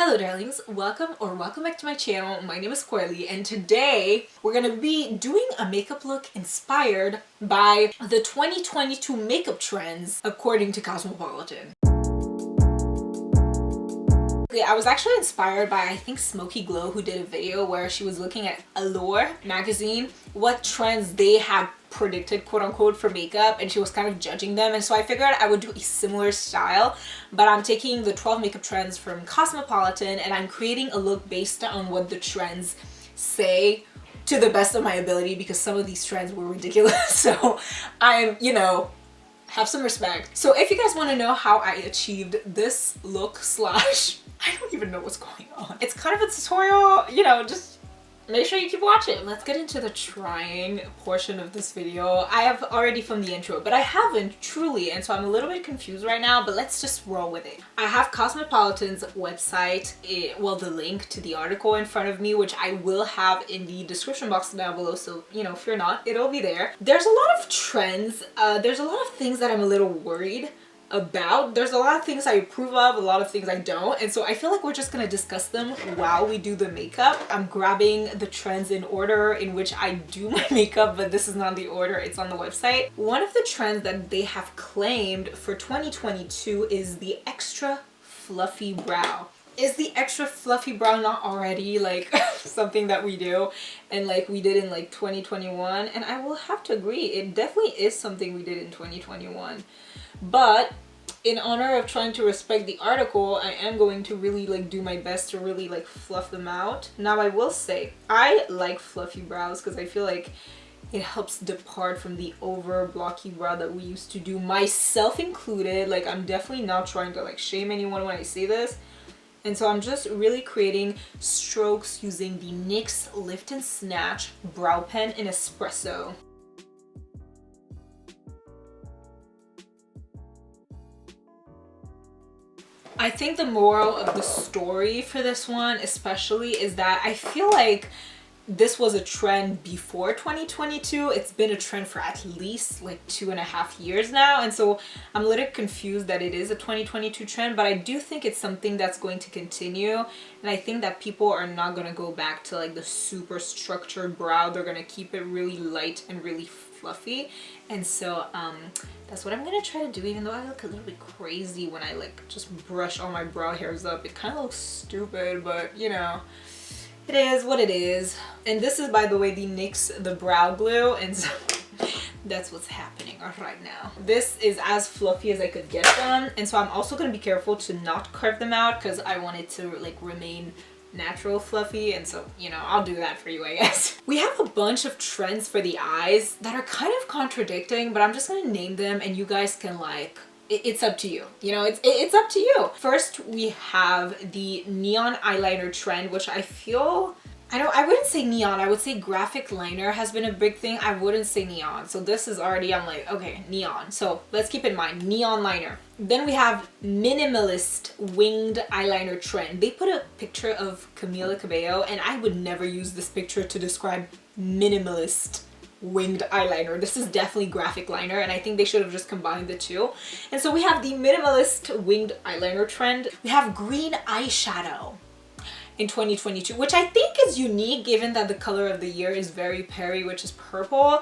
Hello darlings, welcome back to my channel. My name is Coralie and today we're gonna be doing a makeup look inspired by the 2022 makeup trends according to Cosmopolitan. Okay, I was actually inspired by I think Smoky Glow, who did a video where she was looking at Allure magazine, what trends they had predicted quote unquote for makeup, and she was kind of judging them, and so I figured I would do a similar style, but I'm taking the 12 makeup trends from Cosmopolitan and I'm creating a look based on what the trends say to the best of my ability, because some of these trends were ridiculous. So I'm, have some respect. So if you guys want to know how I achieved this look slash I don't even know what's going on, it's kind of a tutorial, just make sure you keep watching. Let's get into the trying portion of this video. I have already filmed the intro, but I haven't truly, and so I'm a little bit confused right now, but let's just roll with it. I have Cosmopolitan's website, the link to the article in front of me, which I will have in the description box down below, so fear not, it'll be there. There's a lot of trends, there's a lot of things that I'm a little worried about. There's a lot of things I approve of, a lot of things I don't, and so I feel like we're just gonna discuss them while we do the makeup. I'm grabbing the trends in order in which I do my makeup, but this is not the order, it's on the website. One of the trends that they have claimed for 2022 is the extra fluffy brow. Is the extra fluffy brow not already like something that we do and like we did in like 2021? And I will have to agree, it definitely is something we did in 2021. But in honor of trying to respect the article, I am going to really like do my best to really like fluff them out. Now I will say, I like fluffy brows because I feel like it helps depart from the over blocky brow that we used to do, myself included. Like, I'm definitely not trying to like shame anyone when I say this. And so I'm just really creating strokes using the NYX Lift and Snatch Brow Pen in Espresso. I think the moral of the story for this one especially is that I feel like this was a trend before 2022. It's been a trend for at least like 2.5 years now, and so I'm a little confused that it is a 2022 trend, but I do think it's something that's going to continue, and I think that people are not going to go back to like the super structured brow. They're going to keep it really light and really fluffy, and so that's what I'm gonna try to do, even though I look a little bit crazy when I like just brush all my brow hairs up. It kind of looks stupid, but it is what it is. And this is, by the way, the NYX the brow glue, and so that's what's happening right now. This is as fluffy as I could get them, and so I'm also going to be careful to not carve them out because I want it to like remain natural fluffy, and so I'll do that for you, I guess. We have a bunch of trends for the eyes that are kind of contradicting, but I'm just going to name them and you guys can like, it's up to you. It's up to you. First, we have the neon eyeliner trend, which I feel, I wouldn't say neon, I would say graphic liner has been a big thing. I wouldn't say neon. So this is already, I'm like, okay, neon. So let's keep in mind, neon liner. Then we have minimalist winged eyeliner trend. They put a picture of Camila Cabello, and I would never use this picture to describe minimalist winged eyeliner. This is definitely graphic liner, and I think they should have just combined the two. And so we have the minimalist winged eyeliner trend. We have green eyeshadow in 2022, which I think is unique given that the color of the year is very Perry, which is purple,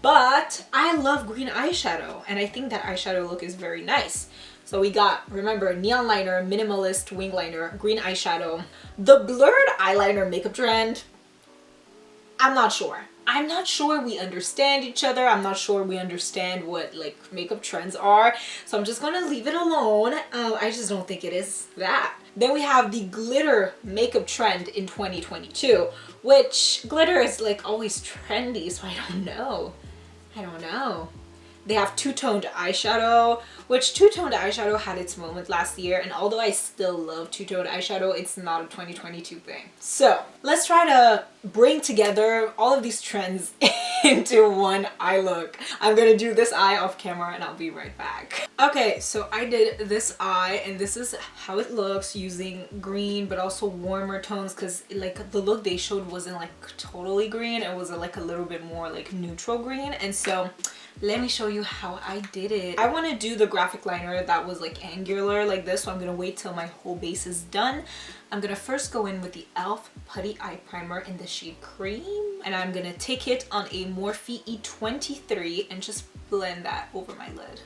but I love green eyeshadow and I think that eyeshadow look is very nice. So we got, remember, neon liner, minimalist wing liner, green eyeshadow. The blurred eyeliner makeup trend, I'm not sure. I'm not sure we understand each other. I'm not sure we understand what like makeup trends are. So I'm just gonna leave it alone. I just don't think it is that. Then we have the glitter makeup trend in 2022, which glitter is like always trendy, so I don't know. They have two-toned eyeshadow, which two-toned eyeshadow had its moment last year, and although I still love two-toned eyeshadow, it's not a 2022 thing. So let's try to bring together all of these trends into one eye look. I'm gonna do this eye off camera and I'll be right back. Okay, so I did this eye and this is how it looks using green but also warmer tones, because like the look they showed wasn't like totally green, it was like a little bit more like neutral green. And so let me show you how I did it. I want to do the graphic liner that was like angular like this, so I'm gonna wait till my whole base is done I'm gonna first go in with the e.l.f. Putty Eye Primer in the shade Cream, and I'm gonna take it on a Morphe E23 and just blend that over my lid.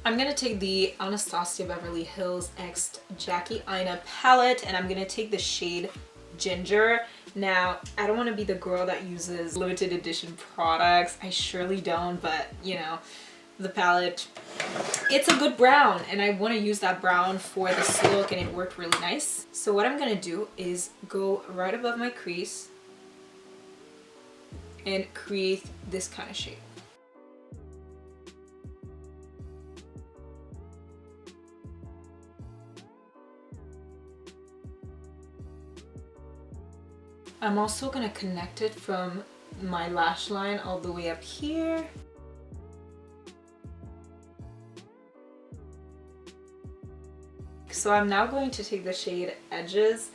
I'm gonna take the Anastasia Beverly Hills X Jackie Aina palette, and I'm gonna take the shade Ginger. Now, I don't want to be the girl that uses limited edition products. I surely don't, but you know, the palette, it's a good brown, and I want to use that brown for this look, and it worked really nice. So what I'm gonna do is go right above my crease and create this kind of shape. I'm also gonna connect it from my lash line all the way up here. So I'm now going to take the shade Edges,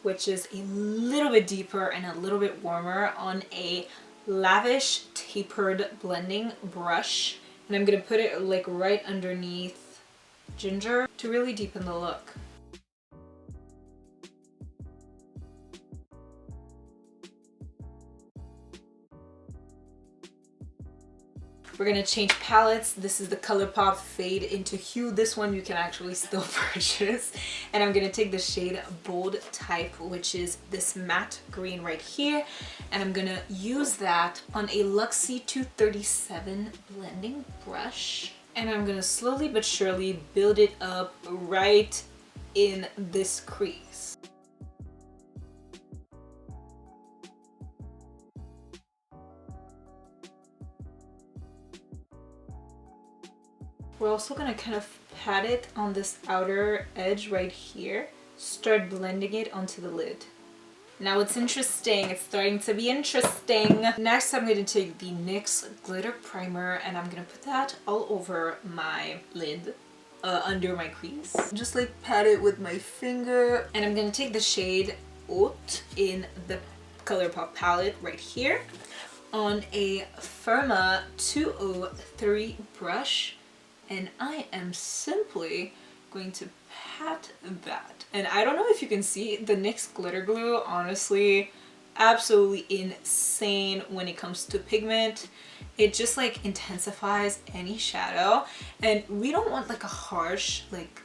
which is a little bit deeper and a little bit warmer, on a lavish tapered blending brush. And I'm gonna put it like right underneath Ginger to really deepen the look. We're gonna change palettes. This is the Colourpop Fade into Hue. This one you can actually still purchase. And I'm gonna take the shade Bold Type, which is this matte green right here. And I'm gonna use that on a Luxie 237 blending brush. And I'm gonna slowly but surely build it up right in this crease. We're also gonna kind of pat it on this outer edge right here. Start blending it onto the lid. Now it's interesting, it's starting to be interesting. Next I'm gonna take the NYX Glitter Primer, and I'm gonna put that all over my lid, under my crease. Just like pat it with my finger. And I'm gonna take the shade Haute in the Colourpop palette right here on a Firma 203 brush. And I am simply going to pat that. And I don't know if you can see, the NYX glitter glue, honestly, absolutely insane when it comes to pigment. It just like intensifies any shadow. And we don't want like a harsh like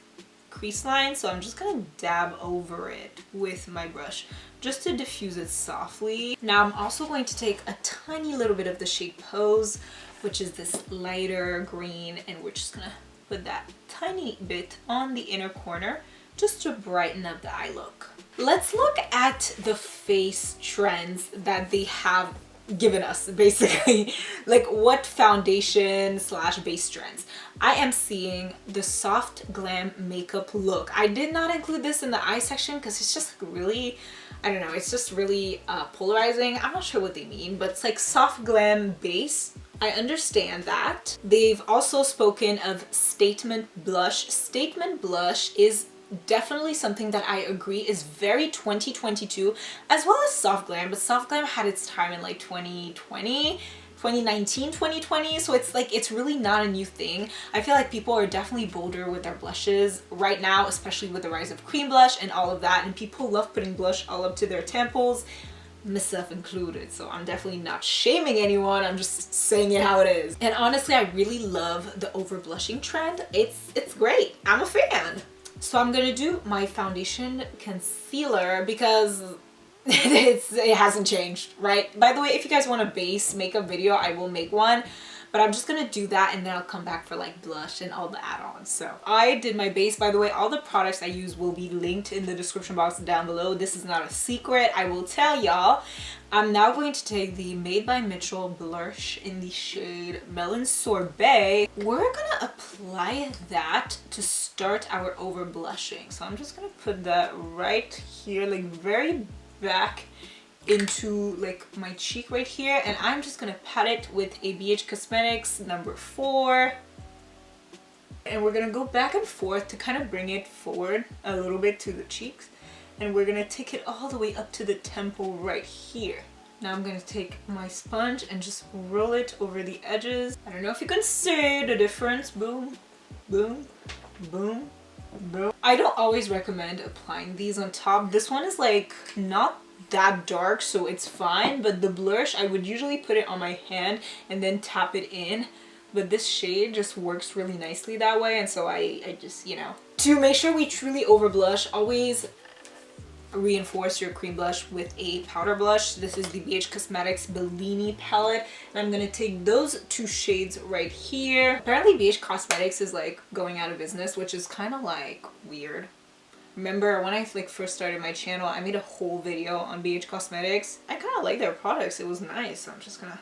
crease line, so I'm just gonna dab over it with my brush just to diffuse it softly. Now I'm also going to take a tiny little bit of the shade Pose, which is this lighter green, and we're just gonna put that tiny bit on the inner corner just to brighten up the eye look. Let's look at the face trends that they have given us, basically. Like what foundation slash base trends. I am seeing the soft glam makeup look. I did not include this in the eye section because it's just like really, I don't know, it's just really polarizing. I'm not sure what they mean, but it's like soft glam base. I understand that. They've also spoken of statement blush. Statement blush is definitely something that I agree is very 2022, as well as soft glam, but soft glam had its time in like 2020, 2019, 2020, so it's like it's really not a new thing. I feel like people are definitely bolder with their blushes right now, especially with the rise of cream blush and all of that, and people love putting blush all up to their temples, myself included. So I'm definitely not shaming anyone, I'm just saying it how it is. And honestly, I really love the over blushing trend. It's great. I'm a fan. So I'm gonna do my foundation concealer because it hasn't changed, right? By the way, if you guys want a base makeup video, I will make one, but I'm just gonna do that and then I'll come back for like blush and all the add-ons. So I did my base. By the way, all the products I use will be linked in the description box down below. This is not a secret, I will tell y'all. I'm now going to take the Made by Mitchell blush in the shade Melon Sorbet. We're gonna apply that to start our over blushing. So I'm just gonna put that right here, like very back into like my cheek right here, and I'm just gonna pat it with a BH Cosmetics number 4, and we're gonna go back and forth to kind of bring it forward a little bit to the cheeks, and we're gonna take it all the way up to the temple right here. Now I'm gonna take my sponge and just roll it over the edges. I don't know if you can see the difference, boom, boom, boom, boom. I don't always recommend applying these on top. This one is like not that dark, so it's fine, but the blush, I would usually put it on my hand and then tap it in, but this shade just works really nicely that way. And so I just, you know, to make sure we truly over blush, always reinforce your cream blush with a powder blush. This is the BH Cosmetics Bellini palette, and I'm gonna take those two shades right here. Apparently BH Cosmetics is like going out of business, which is kind of like weird. Remember when I like first started my channel, I made a whole video on BH Cosmetics. I kind of like their products. It was nice. So I'm just gonna,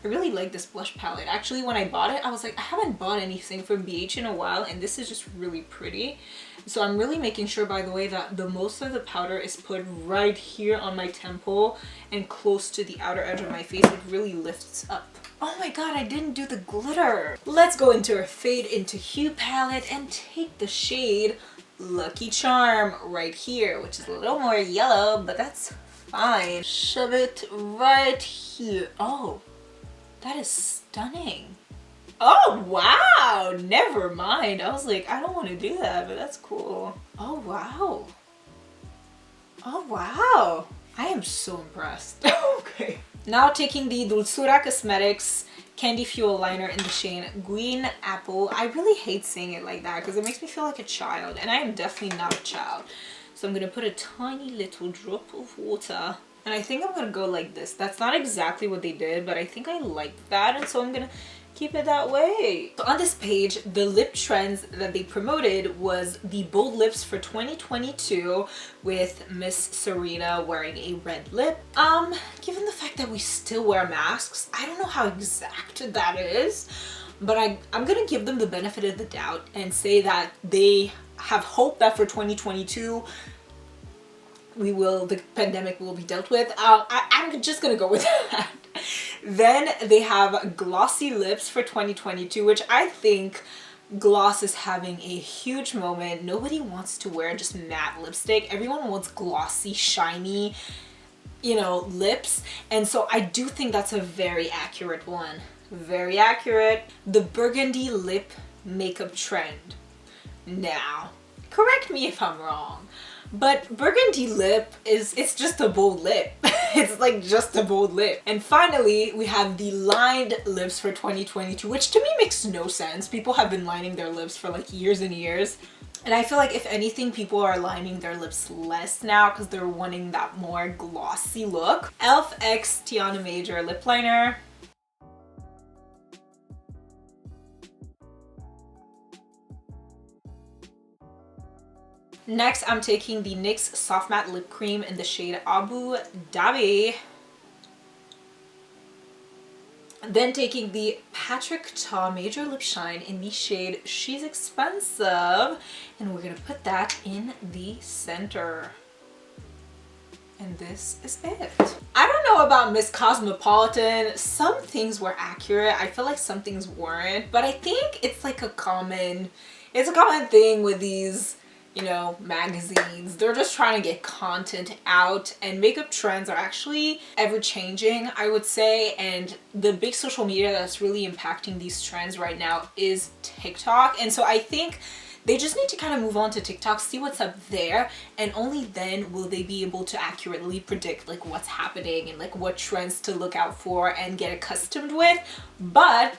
I really like this blush palette. Actually, when I bought it, I was like, I haven't bought anything from BH in a while, and this is just really pretty. So I'm really making sure, by the way, that the most of the powder is put right here on my temple and close to the outer edge of my face. It really lifts up. Oh my god, I didn't do the glitter. Let's go into our Fade into Hue palette and take the shade Lucky Charm right here, which is a little more yellow, but that's fine. Shove it right here. Oh, that is stunning. Oh wow, never mind. I was like, I don't want to do that, but that's cool. Oh wow. Oh wow. I am so impressed. Okay. Now taking the Dulzura Cosmetics Candy Fuel Liner in the shade Green Apple. I really hate saying it like that because it makes me feel like a child, and I am definitely not a child. So I'm going to put a tiny little drop of water, and I think I'm going to go like this. That's not exactly what they did, but I think I like that, and so I'm going to keep it that way. So on this page, the lip trends that they promoted was the bold lips for 2022 with Miss Serena wearing a red lip. Given the fact that we still wear masks, I don't know how exact that is, but I'm gonna give them the benefit of the doubt and say that they have hope that for 2022 the pandemic will be dealt with. I'm just gonna go with that. Then they have glossy lips for 2022, which I think gloss is having a huge moment. Nobody wants to wear just matte lipstick. Everyone wants glossy, shiny, you know, lips. And so I do think that's a very accurate one. Very accurate. The burgundy lip makeup trend. Now, correct me if I'm wrong, but burgundy lip it's just a bold lip. It's like just a bold lip. And finally, we have the lined lips for 2022, which to me makes no sense. People have been lining their lips for like years and years. And I feel like if anything, people are lining their lips less now because they're wanting that more glossy look. e.l.f. X Tiana Major lip liner. Next, I'm taking the NYX Soft Matte Lip Cream in the shade Abu Dhabi. Then taking the Patrick Ta Major Lip Shine in the shade She's Expensive. And we're going to put that in the center. And this is it. I don't know about Miss Cosmopolitan. Some things were accurate. I feel like some things weren't. But I think it's like a common thing with these, you know, magazines. They're just trying to get content out, and makeup trends are actually ever changing, I would say. And the big social media that's really impacting these trends right now is TikTok. And so I think they just need to kind of move on to TikTok, see what's up there, and only then will they be able to accurately predict like what's happening and like what trends to look out for and get accustomed with. But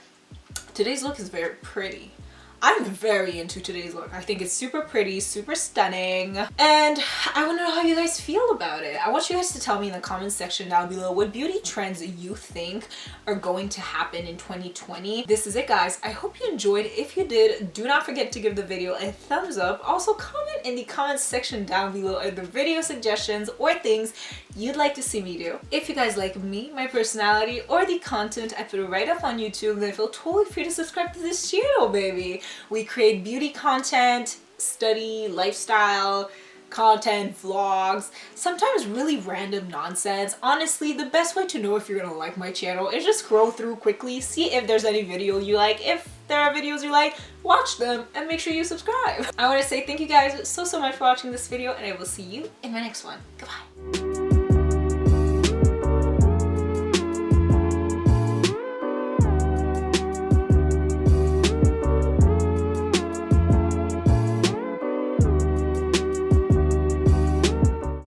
today's look is very pretty. I'm very into today's look. I think it's super pretty, super stunning, and I want to know how you guys feel about it. I want you guys to tell me in the comments section down below what beauty trends you think are going to happen in 2020. This is it, guys. I hope you enjoyed. If you did, do not forget to give the video a thumbs up. Also, comment in the comments section down below either video suggestions or things you'd like to see me do. If you guys like me, my personality, or the content I put right up on YouTube, then feel totally free to subscribe to this channel, baby. We create beauty content, study, lifestyle content, vlogs, sometimes really random nonsense. Honestly, the best way to know if you're gonna like my channel is just scroll through quickly, see if there's any video you like. If there are videos you like, watch them and make sure you subscribe. I want to say thank you guys so much for watching this video, and I will see you in my next one. Goodbye.